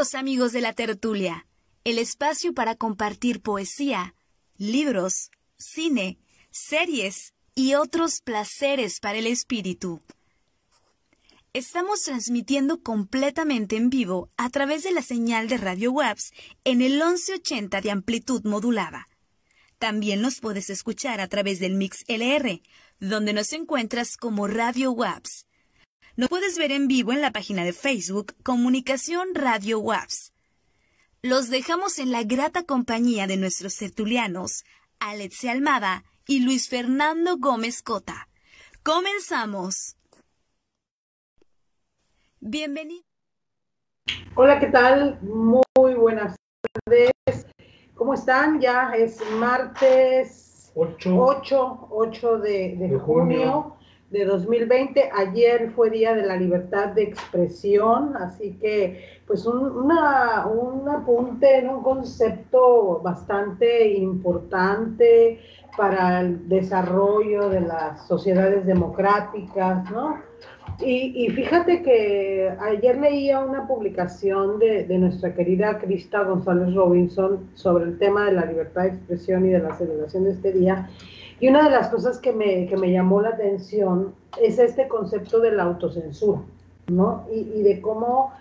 Bienvenidos amigos de la tertulia, el espacio para compartir poesía, libros, cine, series y otros placeres para el espíritu. Estamos transmitiendo completamente en vivo a través de la señal de Radio WAPS en el 1180 de amplitud modulada. También nos puedes escuchar a través del Mix LR, donde nos encuentras como Radio WAPS. Nos puedes ver en vivo en la página de Facebook Comunicación Radio WAPS. Los dejamos en la grata compañía de nuestros tertulianos, Alexia Almada y Luis Fernando Gómez Cota. ¡Comenzamos! Bienvenido. Hola, ¿qué tal? Muy buenas tardes. ¿Cómo están? Ya es martes 8 de junio de 2020. Ayer fue Día de la Libertad de Expresión, así que pues un apunte, un concepto bastante importante para el desarrollo de las sociedades democráticas, ¿no? Y fíjate que ayer leía una publicación de nuestra querida Krista González Robinson sobre el tema de la libertad de expresión y de la celebración de este día. Y una de las cosas que me llamó la atención es este concepto de la autocensura, ¿no? Y de cómo,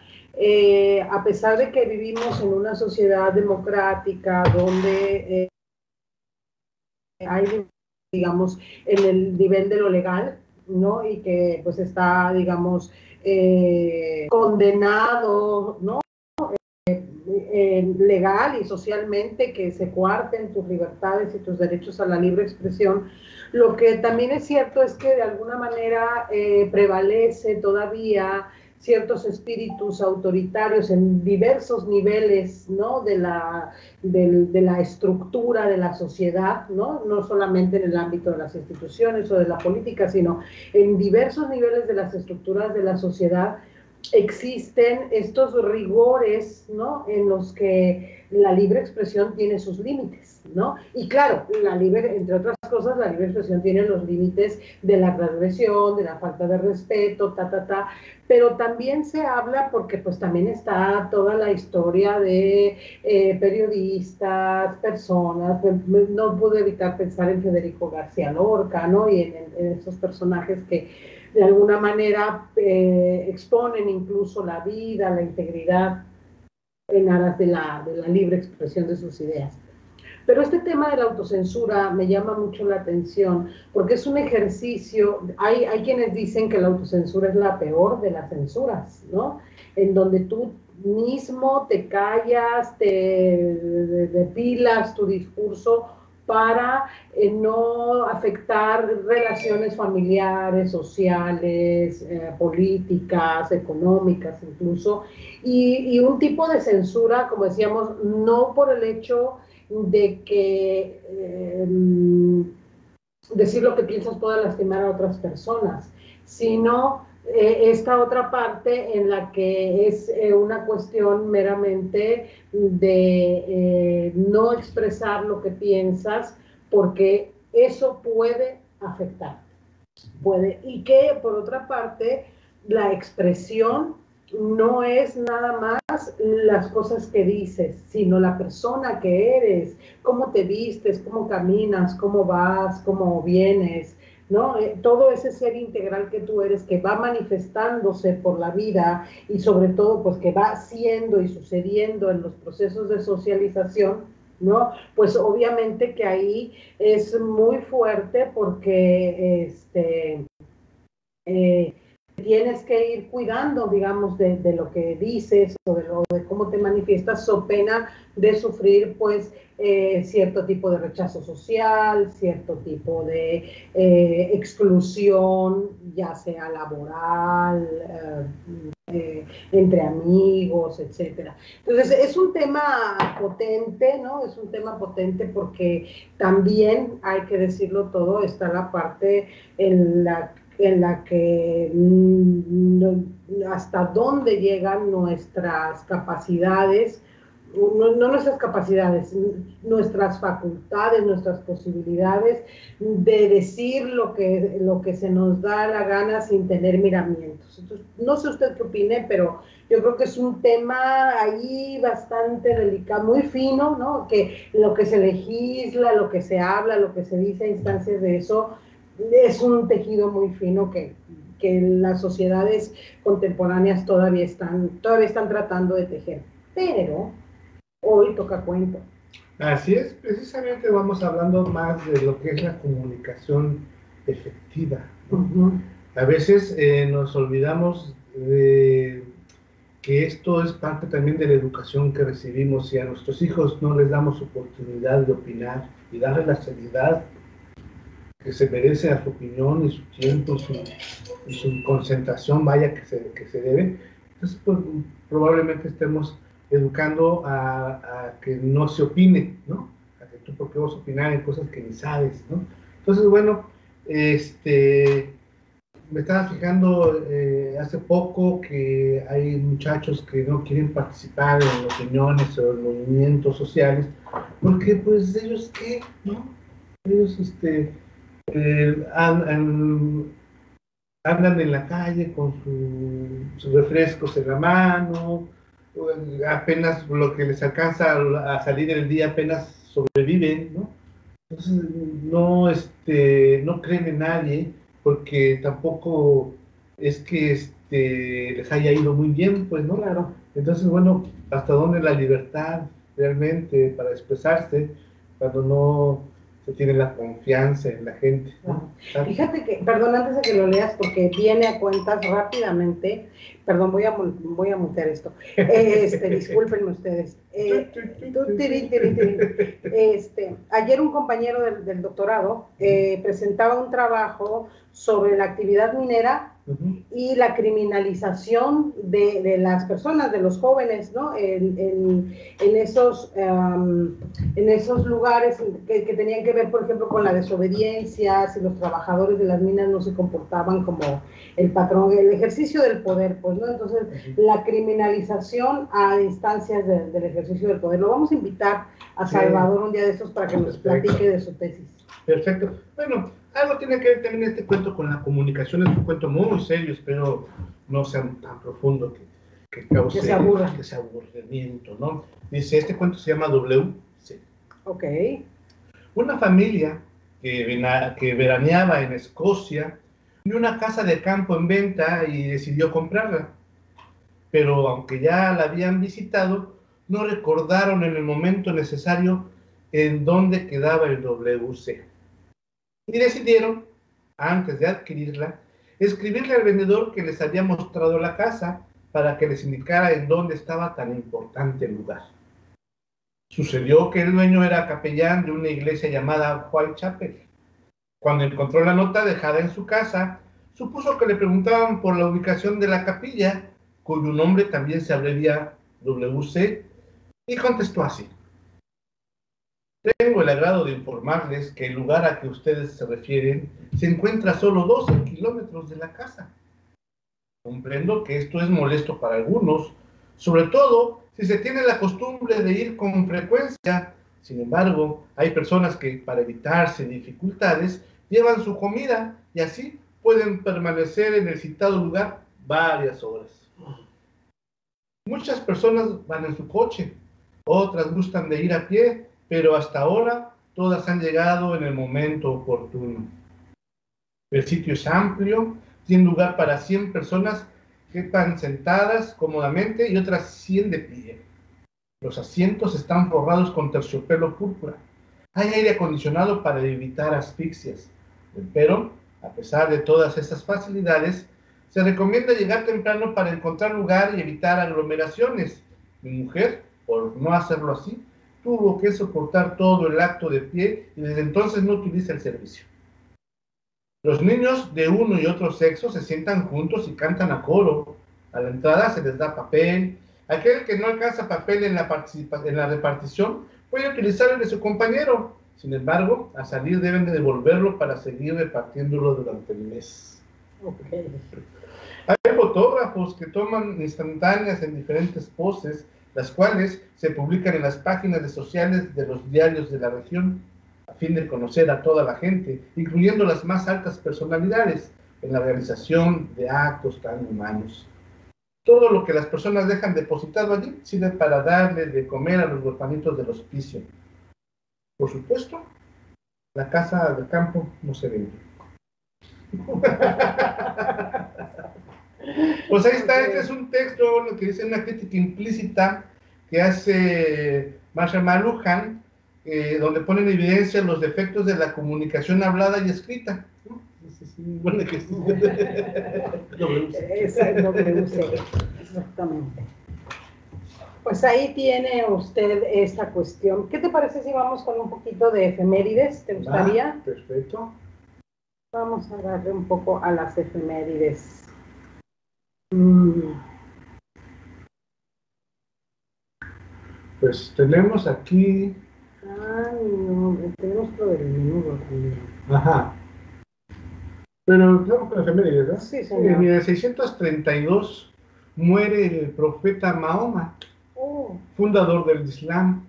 a pesar de que vivimos en una sociedad democrática donde hay, digamos, en el nivel de lo legal, ¿no? Y que pues está, digamos, condenado, ¿no? Legal y socialmente que se coarten tus libertades y tus derechos a la libre expresión. Lo que también es cierto es que de alguna manera prevalece todavía ciertos espíritus autoritarios en diversos niveles, ¿no? de la estructura de la sociedad, ¿no? No solamente en el ámbito de las instituciones o de la política, sino en diversos niveles de las estructuras de la sociedad. Existen estos rigores, ¿no? En los que la libre expresión tiene sus límites, ¿no? Y claro, entre otras cosas, la libre expresión tiene los límites de la transgresión, de la falta de respeto, pero también se habla porque pues también está toda la historia de periodistas, personas, no pude evitar pensar en Federico García Lorca, ¿no? Y en esos personajes que de alguna manera exponen incluso la vida, la integridad en aras de la libre expresión de sus ideas. Pero este tema de la autocensura me llama mucho la atención porque es un ejercicio, hay quienes dicen que la autocensura es la peor de las censuras, ¿no? En donde tú mismo te callas, te depilas tu discurso para no afectar relaciones familiares, sociales, políticas, económicas incluso, y un tipo de censura, como decíamos, no por el hecho de que decir lo que piensas pueda lastimar a otras personas, sino esta otra parte en la que es una cuestión meramente de no expresar lo que piensas porque eso puede afectar. Y que por otra parte la expresión no es nada más las cosas que dices, sino la persona que eres, cómo te vistes, cómo caminas, cómo vas, cómo vienes, ¿no? Todo ese ser integral que tú eres, que va manifestándose por la vida y sobre todo pues que va siendo y sucediendo en los procesos de socialización, ¿no? Pues obviamente que ahí es muy fuerte porque tienes que ir cuidando, digamos, de lo que dices o de cómo te manifiestas, so pena de sufrir, pues, cierto tipo de rechazo social, cierto tipo de exclusión, ya sea laboral, entre amigos, etcétera. Entonces, es un tema potente, ¿no? Es un tema potente porque también, hay que decirlo todo, está la parte en la que hasta dónde llegan nuestras capacidades no nuestras capacidades, nuestras facultades, nuestras posibilidades de decir lo que se nos da la gana sin tener miramientos. Entonces, no sé usted qué opine, pero yo creo que es un tema ahí bastante delicado, muy fino, ¿no? Que lo que se legisla, lo que se habla, lo que se dice a instancias de eso, es un tejido muy fino que las sociedades contemporáneas todavía están tratando de tejer. Pero hoy toca cuento. Así es, precisamente vamos hablando más de lo que es la comunicación efectiva, ¿no? A veces nos olvidamos de que esto es parte también de la educación que recibimos y a nuestros hijos no les damos oportunidad de opinar y darles la seriedad que se merece a su opinión y su tiempo y su concentración, vaya, que se debe. Entonces, pues, probablemente estemos educando a que no se opine, ¿no? A que tú, ¿por qué vas a opinar en cosas que ni sabes, ¿no? Entonces, bueno, me estaba fijando hace poco que hay muchachos que no quieren participar en opiniones o en movimientos sociales, porque pues ellos, ¿qué? ¿No? Ellos, andan en la calle con sus refrescos en la mano, apenas lo que les alcanza a salir el día apenas sobreviven, ¿no? Entonces no creen en nadie porque tampoco es que les haya ido muy bien, pues, ¿no? Claro. Entonces, bueno, ¿hasta dónde la libertad realmente para expresarse cuando no se tiene la confianza en la gente, ¿no? Fíjate que, perdón, antes de que lo leas, porque viene a cuentas rápidamente, perdón, voy a mutear esto, discúlpenme ustedes. Ayer un compañero del doctorado presentaba un trabajo sobre la actividad minera y la criminalización de las personas, de los jóvenes, ¿no? En esos lugares que tenían que ver, por ejemplo, con la desobediencia, si los trabajadores de las minas no se comportaban como el patrón, el ejercicio del poder, pues, ¿no? Entonces, la criminalización a instancias del ejercicio del poder. Lo vamos a invitar a Salvador un día de estos para que nos platique de su tesis. Perfecto. Bueno, algo tiene que ver también este cuento con la comunicación. Es un cuento muy serio, espero no sea tan profundo que cause ese aburrimiento, ¿no? Dice, este cuento se llama W.C. Ok. Una familia que veraneaba en Escocia vio una casa de campo en venta y decidió comprarla. Pero aunque ya la habían visitado, no recordaron en el momento necesario en dónde quedaba el W.C. Y decidieron, antes de adquirirla, escribirle al vendedor que les había mostrado la casa para que les indicara en dónde estaba tan importante el lugar. Sucedió que el dueño era capellán de una iglesia llamada Whitechapel. Cuando encontró la nota dejada en su casa, supuso que le preguntaban por la ubicación de la capilla, cuyo nombre también se abrevia W.C., y contestó así: tengo el agrado de informarles que el lugar a que ustedes se refieren se encuentra a solo 12 kilómetros de la casa. Comprendo que esto es molesto para algunos, sobre todo si se tiene la costumbre de ir con frecuencia. Sin embargo, hay personas que, para evitarse dificultades, llevan su comida y así pueden permanecer en el citado lugar varias horas. Muchas personas van en su coche, otras gustan de ir a pie, pero hasta ahora todas han llegado en el momento oportuno. El sitio es amplio, tiene lugar para 100 personas que están sentadas cómodamente y otras 100 de pie. Los asientos están forrados con terciopelo púrpura. Hay aire acondicionado para evitar asfixias. Pero, a pesar de todas esas facilidades, se recomienda llegar temprano para encontrar lugar y evitar aglomeraciones. Mi mujer, por no hacerlo así, tuvo que soportar todo el acto de pie y desde entonces no utiliza el servicio. Los niños de uno y otro sexo se sientan juntos y cantan a coro. A la entrada se les da papel. Aquel que no alcanza papel en la repartición puede utilizar el de su compañero. Sin embargo, al salir deben de devolverlo para seguir repartiéndolo durante el mes. Okay. Hay fotógrafos que toman instantáneas en diferentes poses las cuales se publican en las páginas sociales de los diarios de la región, a fin de conocer a toda la gente, incluyendo las más altas personalidades, en la realización de actos tan humanos. Todo lo que las personas dejan depositado allí sirve para darle de comer a los huerfanitos del hospicio. Por supuesto, la casa de campo no se vende. Pues ahí está, este es un texto, lo que dice una crítica implícita que hace Marshall McLuhan, donde pone en evidencia los defectos de la comunicación hablada y escrita. Bueno, que es el WC, exactamente. Pues ahí tiene usted esta cuestión. ¿Qué te parece si vamos con un poquito de efemérides? ¿Te gustaría? Perfecto. Vamos a darle un poco a las efemérides. Pues tenemos aquí... Ay, no, tenemos lo del menudo también. Ajá. Pero claro, con efemérides, ¿verdad? Sí, señor. En 1632 muere el profeta Mahoma, fundador del Islam,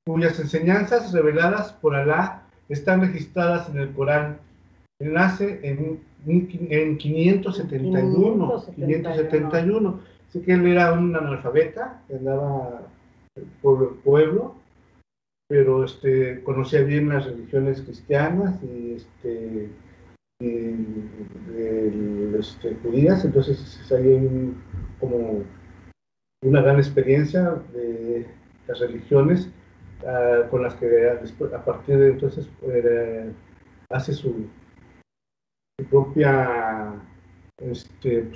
cuyas enseñanzas reveladas por Alá están registradas en el Corán. Él nace en 571. Así que él era un analfabeta, que andaba por el pueblo, pero conocía bien las religiones cristianas y judías, entonces hay como una gran experiencia de las religiones con las que a partir de entonces hace su propia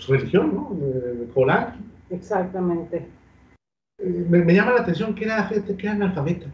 religión, ¿no? El Corán. Exactamente. Me llama la atención que era analfabeta.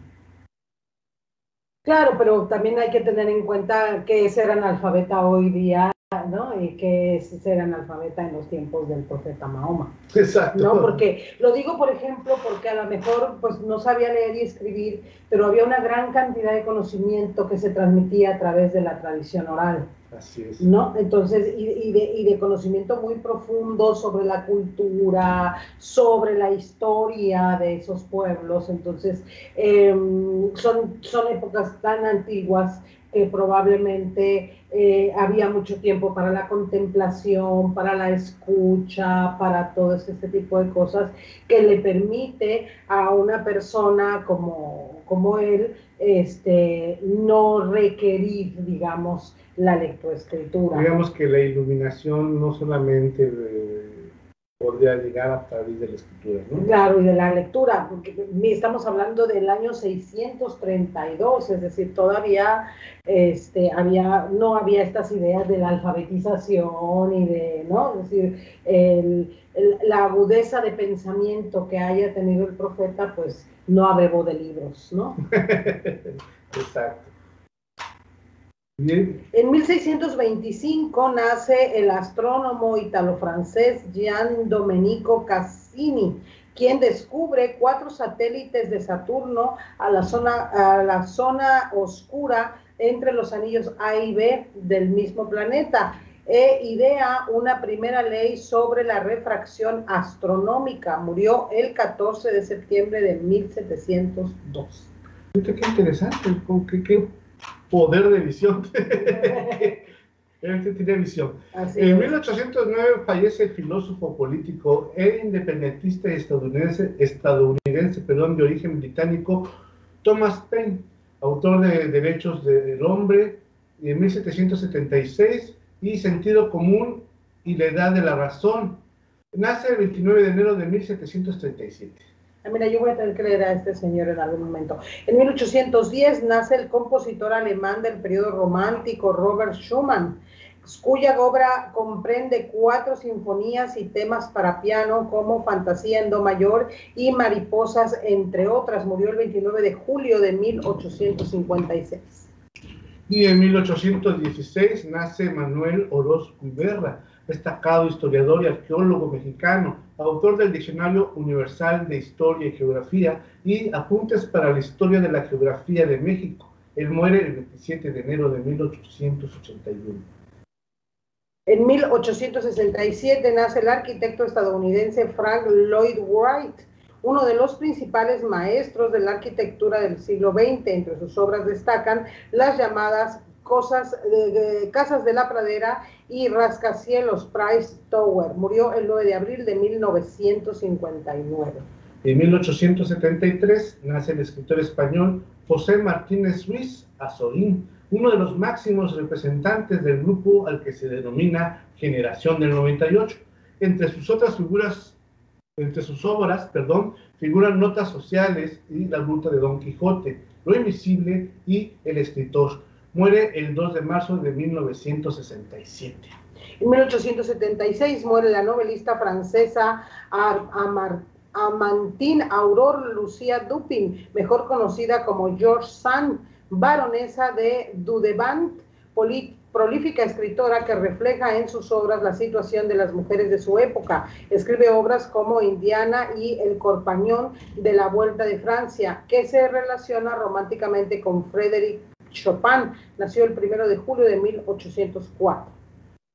Claro, pero también hay que tener en cuenta que es ser analfabeta hoy día, ¿no? Y que es ser analfabeta en los tiempos del profeta Mahoma. Exacto. ¿No? Porque, lo digo por ejemplo, porque a lo mejor pues no sabía leer y escribir, pero había una gran cantidad de conocimiento que se transmitía a través de la tradición oral. Así es. ¿No? Entonces, y de conocimiento muy profundo sobre la cultura, sobre la historia de esos pueblos. Entonces, son épocas tan antiguas que probablemente había mucho tiempo para la contemplación, para la escucha, para todo este tipo de cosas que le permite a una persona como él no requerir, digamos, la lectoescritura. Digamos que la iluminación no solamente podría llegar a través de la escritura, ¿no? Claro, y de la lectura, porque estamos hablando del año 632, es decir, todavía no había estas ideas de la alfabetización y de, ¿no? Es decir, la agudeza de pensamiento que haya tenido el profeta, pues no abrevó de libros, ¿no? Exacto. Bien. En 1625 nace el astrónomo italo-francés Gian Domenico Cassini, quien descubre 4 satélites de Saturno a la zona oscura entre los anillos A y B del mismo planeta, e idea una primera ley sobre la refracción astronómica. Murió el 14 de septiembre de 1702. Qué interesante, qué poder de visión. Él tiene visión. En 1809 fallece el filósofo político e independentista estadounidense de origen británico, Thomas Paine, autor de Derechos del Hombre de 1776 y Sentido Común y la Edad de la Razón. Nace el 29 de enero de 1737. Mira, yo voy a tener que leer a este señor en algún momento. En 1810 nace el compositor alemán del periodo romántico Robert Schumann, cuya obra comprende 4 sinfonías y temas para piano como Fantasía en Do mayor y Mariposas, entre otras. Murió el 29 de julio de 1856. Y en 1816 nace Manuel Orozco Iberra, destacado historiador y arqueólogo mexicano, autor del Diccionario Universal de Historia y Geografía y Apuntes para la Historia de la Geografía de México. Él muere el 27 de enero de 1881. En 1867 nace el arquitecto estadounidense Frank Lloyd Wright, uno de los principales maestros de la arquitectura del siglo XX. Entre sus obras destacan las llamadas Casas de la Pradera y Rascacielos Price Tower. Murió el 9 de abril de 1959. En 1873 nace el escritor español José Martínez Ruiz Azorín, uno de los máximos representantes del grupo al que se denomina Generación del 98. Entre sus obras, figuran Notas sociales y La ruta de Don Quijote, Lo invisible y El escritor. Muere el 2 de marzo de 1967. En 1876 muere la novelista francesa Amandine Aurore Lucia Dupin, mejor conocida como George Sand, baronesa de Dudevant, prolífica escritora que refleja en sus obras la situación de las mujeres de su época. Escribe obras como Indiana y El Corpañón de la Vuelta de Francia, que se relaciona románticamente con Frédéric Chopin. Nació el 1 de julio de 1804.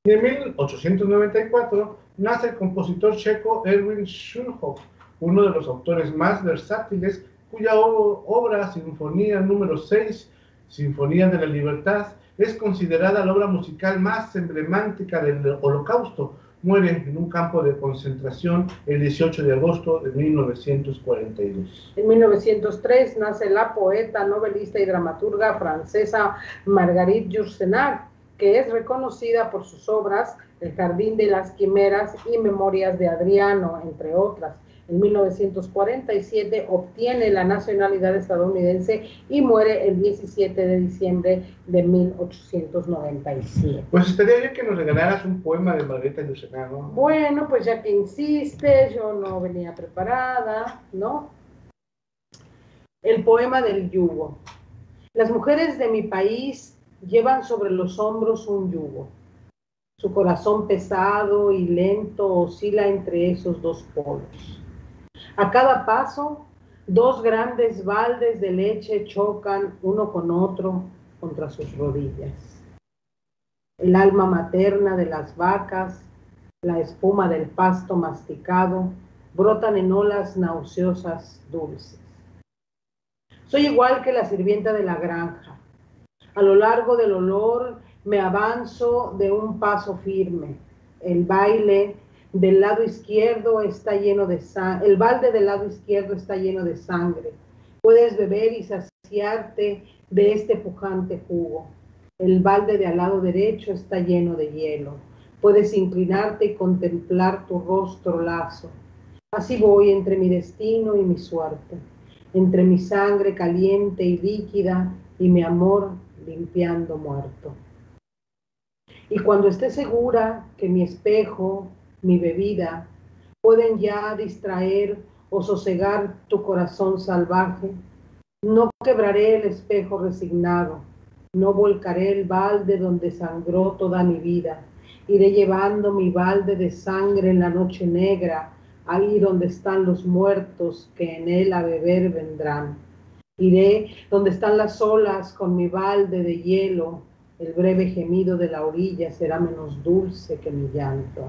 Y en 1894 nace el compositor checo Erwin Schulhoff, uno de los autores más versátiles, cuya obra Sinfonía número 6, Sinfonía de la Libertad, es considerada la obra musical más emblemática del Holocausto. Muere en un campo de concentración el 18 de agosto de 1942. En 1903 nace la poeta, novelista y dramaturga francesa Marguerite Yourcenar, que es reconocida por sus obras El Jardín de las Quimeras y Memorias de Adriano, entre otras. En 1947 obtiene la nacionalidad estadounidense y muere el 17 de diciembre de 1897. Pues estaría bien que nos regalaras un poema de Margarita Yourcenar, ¿no? Bueno, pues ya que insistes, yo no venía preparada, ¿no? El poema del yugo. Las mujeres de mi país llevan sobre los hombros un yugo. Su corazón pesado y lento oscila entre esos dos polos. A cada paso, dos grandes baldes de leche chocan uno con otro contra sus rodillas. El alma materna de las vacas, la espuma del pasto masticado, brotan en olas nauseosas dulces. Soy igual que la sirvienta de la granja. A lo largo del olor me avanzo de un paso firme. El balde del lado izquierdo está lleno de sangre. Puedes beber y saciarte de este pujante jugo. El balde de al lado derecho está lleno de hielo. Puedes inclinarte y contemplar tu rostro lazo. Así voy entre mi destino y mi suerte, entre mi sangre caliente y líquida y mi amor limpiando muerto. Y cuando esté segura que mi espejo, mi bebida, pueden ya distraer o sosegar tu corazón salvaje, no quebraré el espejo resignado, no volcaré el balde donde sangró toda mi vida, iré llevando mi balde de sangre en la noche negra, ahí donde están los muertos que en él a beber vendrán. Iré donde están las olas con mi balde de hielo, el breve gemido de la orilla será menos dulce que mi llanto.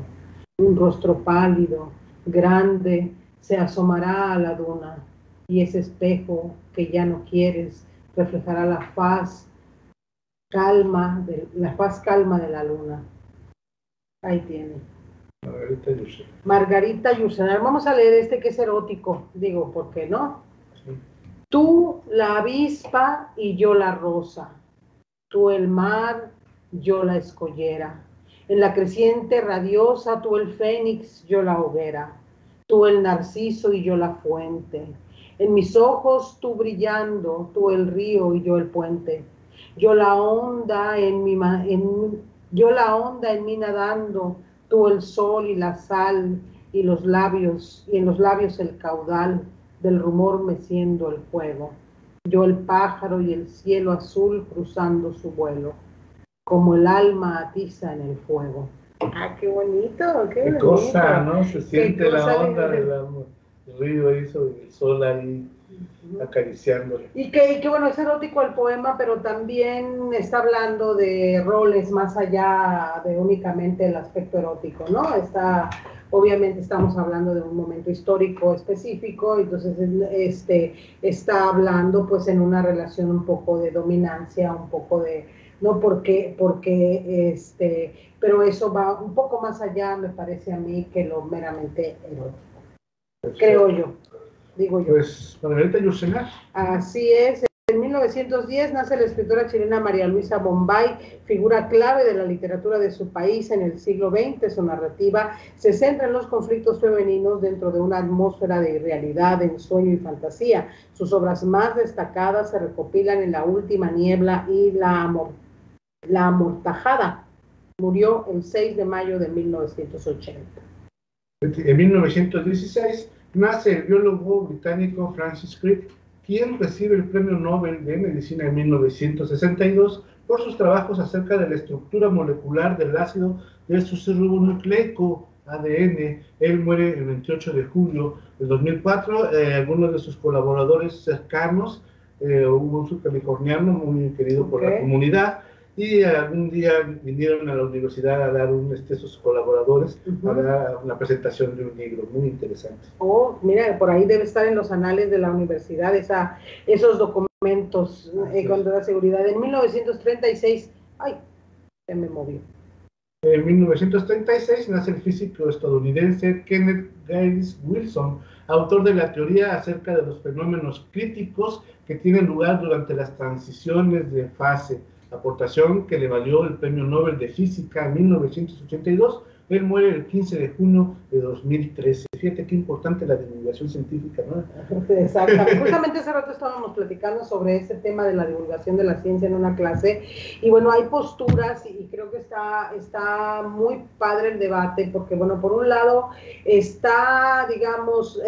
Un rostro pálido, grande, se asomará a la duna, y ese espejo que ya no quieres reflejará la paz calma de la luna. Ahí tiene. Margarita Yourcenar. Vamos a leer este que es erótico, digo, ¿por qué no? Sí. Tú la avispa y yo la rosa, tú el mar, yo la escollera. En la creciente radiosa, tú el fénix, yo la hoguera. Tú el narciso y yo la fuente. En mis ojos tú brillando, tú el río y yo el puente. Yo la onda en mí nadando, tú el sol y la sal y en los labios el caudal del rumor meciendo el fuego. Yo el pájaro y el cielo azul cruzando su vuelo, como el alma atiza en el fuego. ¡Ah, qué bonito! ¡Qué cosa, ¿no? Se siente la onda del río ahí sobre el sol ahí acariciándole. Y que bueno, es erótico el poema, pero también está hablando de roles más allá de únicamente el aspecto erótico, ¿no? Está obviamente estamos hablando de un momento histórico específico, entonces está hablando pues en una relación un poco de dominancia, un poco de, no porque, pero eso va un poco más allá, me parece a mí, que lo meramente erótico, creo yo, digo yo. Pues, Margarita Yourcenar. Así es. En 1910 nace la escritora chilena María Luisa Bombay, figura clave de la literatura de su país en el siglo XX. Su narrativa se centra en los conflictos femeninos dentro de una atmósfera de irrealidad, ensueño y fantasía. Sus obras más destacadas se recopilan en La última niebla y La amortajada. Murió el 6 de mayo de 1980. En 1916 nace el biólogo británico Francis Crick, quien recibe el Premio Nobel de Medicina en 1962 por sus trabajos acerca de la estructura molecular del ácido del succinylnucleico ADN. Él muere el 28 de julio de 2004. Algunos de sus colaboradores cercanos, un supercaliforniano muy querido por la comunidad, y algún día vinieron a la universidad a dar sus colaboradores a dar una presentación de un libro muy interesante. Oh, mira, por ahí debe estar en los anales de la universidad esos documentos con toda seguridad. En 1936, ay, se me movió. En 1936 nace el físico estadounidense Kenneth Giles Wilson, autor de la teoría acerca de los fenómenos críticos que tienen lugar durante las transiciones de fase, aportación que le valió el Premio Nobel de Física en 1982. Él muere el 15 de junio de 2013. Fíjate qué importante la divulgación científica, ¿no? Exactamente. Justamente hace rato estábamos platicando sobre ese tema de la divulgación de la ciencia en una clase, y bueno, hay posturas, y creo que está muy padre el debate, porque bueno, por un lado está, digamos,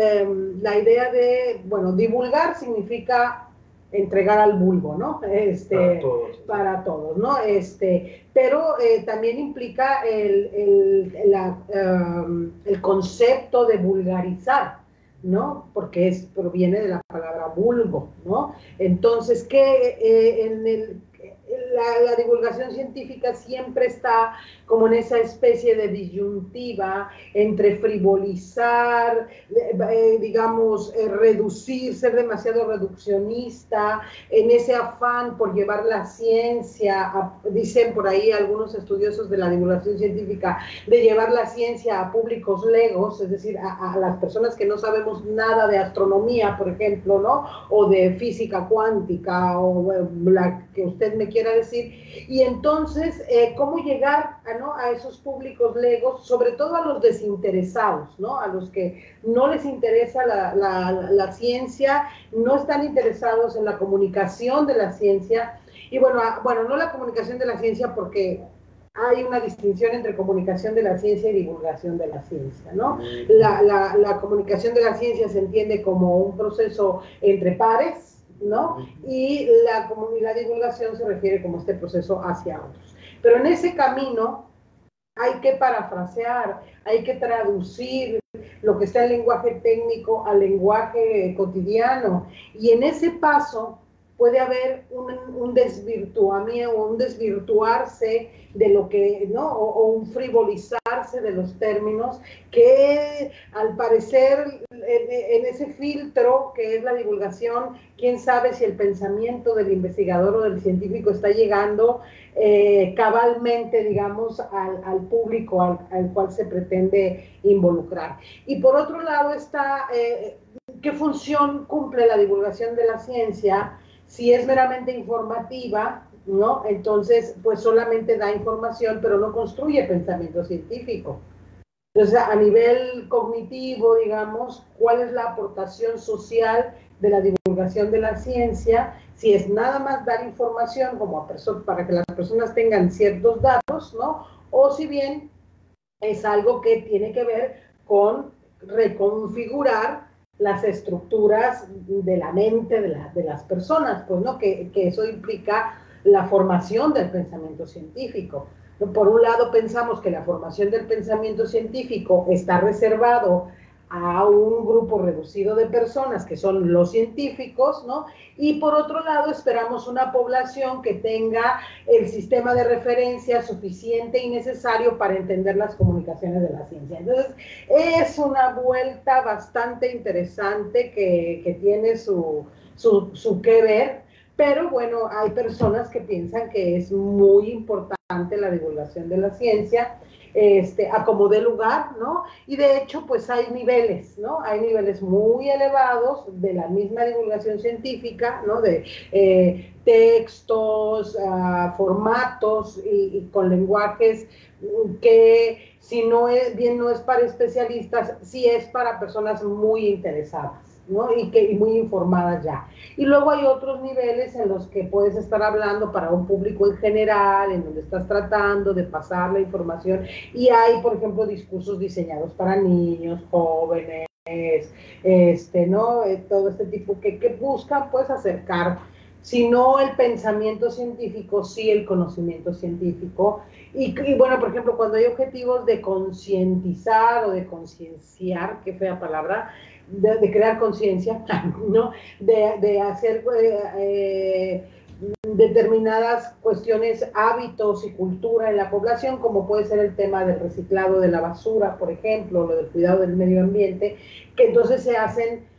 la idea de, bueno, divulgar significa entregar al vulgo, ¿no? Para todos, ¿no? Pero también implica el concepto de vulgarizar, ¿no? Porque proviene de la palabra vulgo, ¿no? Entonces, la divulgación científica siempre está como en esa especie de disyuntiva entre frivolizar, digamos, reducir, ser demasiado reduccionista, en ese afán por llevar la ciencia, dicen por ahí algunos estudiosos de la divulgación científica, de llevar la ciencia a públicos legos, es decir, a las personas que no sabemos nada de astronomía, por ejemplo, ¿no? O de física cuántica, o la que usted me quiera decir, y entonces, ¿cómo llegar a esos públicos legos, sobre todo a los desinteresados, ¿no? A los que no les interesa la ciencia, no están interesados en la comunicación de la ciencia, y bueno, no la comunicación de la ciencia, porque hay una distinción entre comunicación de la ciencia y divulgación de la ciencia, ¿no? La comunicación de la ciencia se entiende como un proceso entre pares, ¿no? Y la divulgación se refiere como este proceso hacia otros. Pero en ese camino hay que parafrasear, hay que traducir lo que está en lenguaje técnico al lenguaje cotidiano, y en ese paso puede haber un desvirtuamiento, un desvirtuarse de lo que, ¿no? O un frivolizarse de los términos, que al parecer en ese filtro que es la divulgación, quién sabe si el pensamiento del investigador o del científico está llegando cabalmente, digamos, al público al cual se pretende involucrar. Y por otro lado está, ¿qué función cumple la divulgación de la ciencia? Si es meramente informativa, ¿no? Entonces, pues solamente da información, pero no construye pensamiento científico. Entonces, a nivel cognitivo, digamos, ¿cuál es la aportación social de la divulgación de la ciencia? Si es nada más dar información como para que las personas tengan ciertos datos, ¿no? O si bien es algo que tiene que ver con reconfigurar las estructuras de la mente de las personas, pues, ¿no? Que eso implica la formación del pensamiento científico. Por un lado, pensamos que la formación del pensamiento científico está reservado a un grupo reducido de personas que son los científicos, ¿no? Y por otro lado esperamos una población que tenga el sistema de referencia suficiente y necesario para entender las comunicaciones de la ciencia. Entonces es una vuelta bastante interesante que tiene su qué ver, pero bueno, hay personas que piensan que es muy importante la divulgación de la ciencia, a como dé lugar, ¿no? Y de hecho, pues hay niveles, ¿no? Hay niveles muy elevados de la misma divulgación científica, ¿no? De textos, formatos y con lenguajes que si no es bien no es para especialistas, sí es para personas muy interesadas, ¿no? Y muy informadas ya. Y luego hay otros niveles en los que puedes estar hablando para un público en general, en donde estás tratando de pasar la información, y hay, por ejemplo, discursos diseñados para niños, jóvenes, ¿no? Todo este tipo que buscan, pues, acercar, si no el pensamiento científico, sí el conocimiento científico. Y bueno, por ejemplo, cuando hay objetivos de concientizar o de concienciar, qué fea palabra, de crear conciencia, ¿no? De hacer determinadas cuestiones, hábitos y cultura en la población, como puede ser el tema del reciclado de la basura, por ejemplo, lo del cuidado del medio ambiente, que entonces se hacen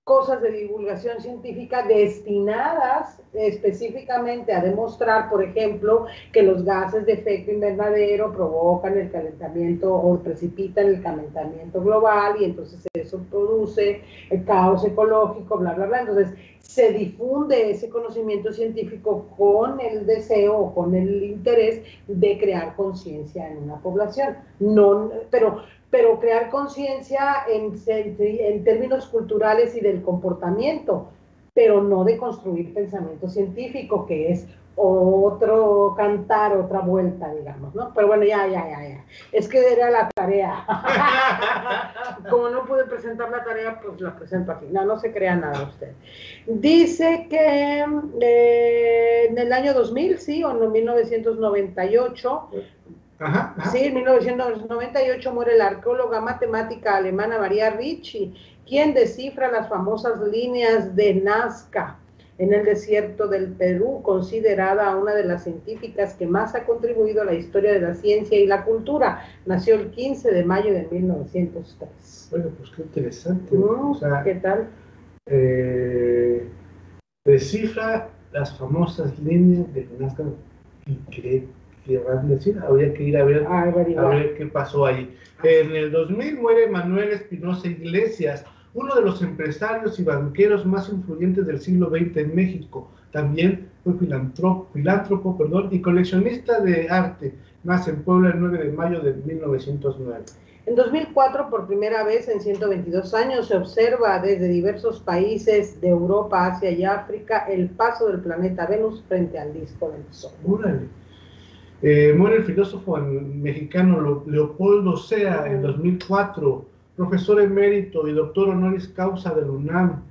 cosas de divulgación científica destinadas específicamente a demostrar, por ejemplo, que los gases de efecto invernadero provocan el calentamiento o precipitan el calentamiento global, y entonces eso produce el caos ecológico, bla, bla, bla. Entonces se difunde ese conocimiento científico con el deseo o con el interés de crear conciencia en una población. No, pero crear conciencia en términos culturales y del comportamiento, pero no de construir pensamiento científico, que es otro cantar, otra vuelta, digamos, ¿no? Pero bueno, ya. Es que era la tarea. Como no pude presentar la tarea, pues la presento aquí. No se crea nada usted. Dice que en el año 2000, sí, o en 1998... Ajá. Sí, en 1998 muere la arqueóloga matemática alemana Maria Ricci, quien descifra las famosas líneas de Nazca en el desierto del Perú, considerada una de las científicas que más ha contribuido a la historia de la ciencia y la cultura. Nació el 15 de mayo de 1903. Bueno, pues qué interesante. O sea, ¿qué tal? Descifra las famosas líneas de Nazca. ¿Y qué van a decir? Habría que ir a ver qué pasó ahí. En el 2000 muere Manuel Espinosa Iglesias, uno de los empresarios y banqueros más influyentes del siglo XX en México. También fue filántropo, y coleccionista de arte. Nace en Puebla el 9 de mayo de 1909. En 2004, por primera vez en 122 años, se observa desde diversos países de Europa, Asia y África el paso del planeta Venus frente al disco del Sol. ¡Órale! Muere el filósofo mexicano Leopoldo Sea en 2004, profesor emérito y doctor honoris causa de la UNAM.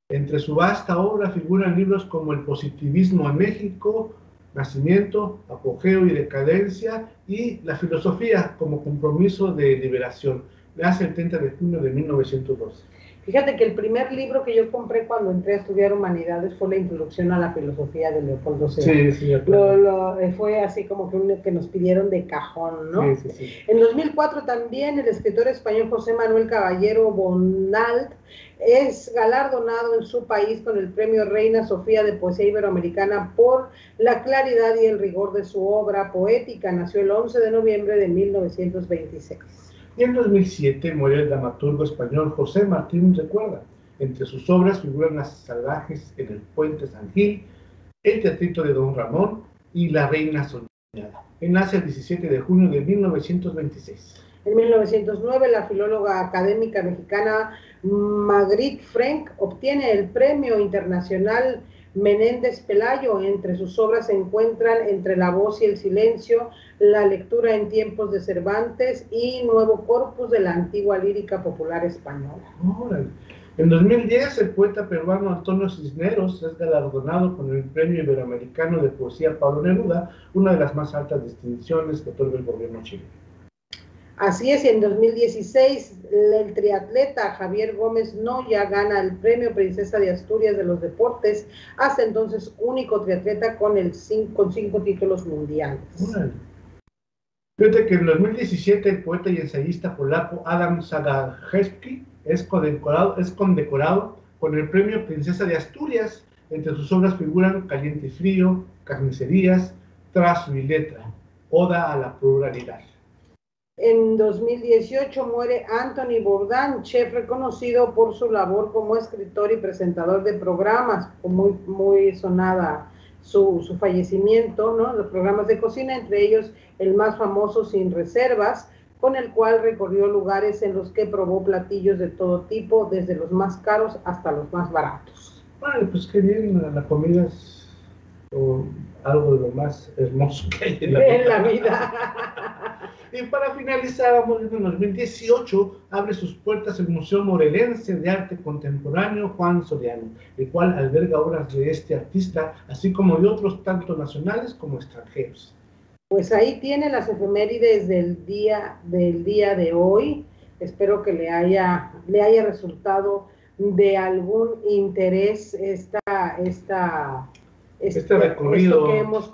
Entre su vasta obra figuran libros como El positivismo en México, Nacimiento, Apogeo y Decadencia, y La filosofía como compromiso de liberación. Nace el 30 de junio de 1912. Fíjate que el primer libro que yo compré cuando entré a estudiar humanidades fue La introducción a la filosofía de Leopoldo Sea. Sí, fue así como que nos pidieron de cajón, ¿no? Sí. En 2004 también el escritor español José Manuel Caballero Bonald es galardonado en su país con el premio Reina Sofía de Poesía Iberoamericana por la claridad y el rigor de su obra poética. Nació el 11 de noviembre de 1926. Y en 2007 muere el dramaturgo español José Martín Recuerda. Entre sus obras figuran Las salvajes en el puente San Gil, El teatrito de Don Ramón y La reina soñada. Él nace el 17 de junio de 1926. En 1909, la filóloga académica mexicana Marguerite Frank obtiene el Premio Internacional Menéndez Pelayo. Entre sus obras se encuentran Entre la voz y el silencio, La lectura en tiempos de Cervantes y Nuevo corpus de la antigua lírica popular española. ¡Órale! En 2010, el poeta peruano Antonio Cisneros es galardonado con el Premio Iberoamericano de Poesía Pablo Neruda, una de las más altas distinciones que otorga el gobierno chileno. Así es, en 2016 el triatleta Javier Gómez Noya gana el premio Princesa de Asturias de los Deportes, hasta entonces único triatleta con 5 títulos mundiales. Órale. Fíjate que en 2017 el poeta y ensayista polaco Adam Zagajewski es condecorado con el premio Princesa de Asturias. Entre sus obras figuran Caliente y Frío, Carnicerías, Trazo y Letra, Oda a la Pluralidad. En 2018 muere Anthony Bourdain, chef reconocido por su labor como escritor y presentador de programas, muy sonada su fallecimiento, ¿no? Los programas de cocina, entre ellos el más famoso Sin Reservas, con el cual recorrió lugares en los que probó platillos de todo tipo, desde los más caros hasta los más baratos. Vale, pues qué bien, la comida es algo de lo más hermoso que hay en la vida. Y para finalizar, vamos en 2018, abre sus puertas el Museo Morelense de Arte Contemporáneo Juan Soriano, el cual alberga obras de este artista, así como de otros tanto nacionales como extranjeros. Pues ahí tiene las efemérides del día de hoy. Espero que le haya resultado de algún interés este recorrido que hemos